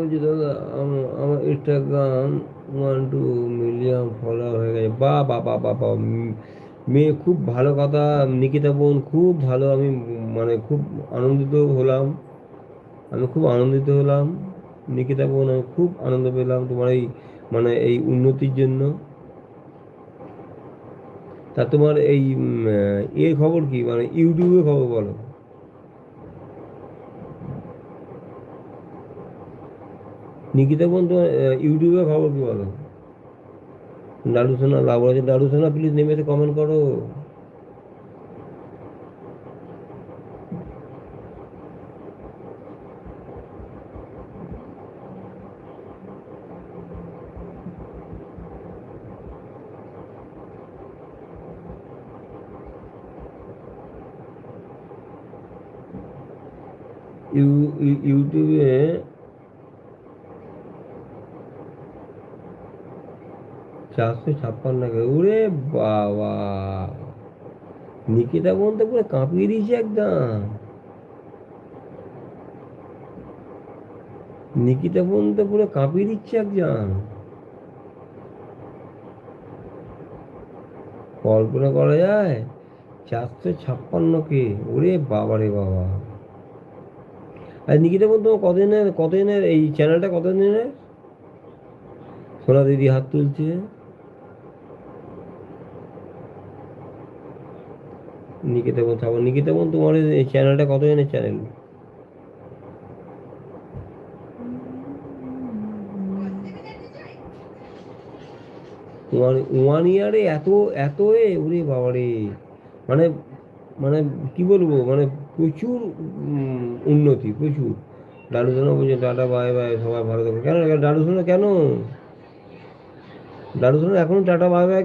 বলছি দাদা, আমার ইনস্টাগ্রাম 1-2 মিলিয়ন ফলোয়ার হয়ে গেছে। বাহ বাহ বাহ বাহ বাহ। মেয়ে খুব ভালো কথা। নিকিতা বোন খুব ভালো। আমি মানে খুব আনন্দিত হলাম। আমি খুব আনন্দিত হলাম নিকিতা বোন, আমি খুব আনন্দ পেলাম তোমার এই মানে এই উন্নতির জন্য। তা তোমার এই এর খবর কি, মানে ইউটিউবের খবর বলো। নিকিতা বোন তোমার ইউটিউবের খবর কি বলো। লাডু সোনা লাভ আছে, লাডু সোনা প্লিজ নেমে এসে কমেন্ট করো। ইউটিউবে 456 কে, ওরে বাবা। নিকিতা বোন তো পুরো কাঁপিয়ে দিয়েছে একদম। নিকিতা বোন তো পুরো কাঁপিয়ে দিচ্ছে একদম। কল্পনা করা যায়। 456 কে, ওরে বাবা রে বাবা। আর নিকিতা বোন তোমার কতদিনের এই চ্যানেলটা কতদিনের। সোনা দিদি হাত তুলছে। নিকিতা বোন থাকো, নিকিতা বোন তোমার এই চ্যানেলটা কতদিনের চ্যানেল। ওয়ান ইয়ারে এত এত ওরে বাবারে। মানে মানে কি বলবো, মানে প্রচুর উন্নতি প্রচুর। লালু সোনা বলছে টাটা বাই বাই, সবাই ভালো থাকো। কেন লালু সোনা, কেন লালু সোনা এখন টাটা বাই বাই?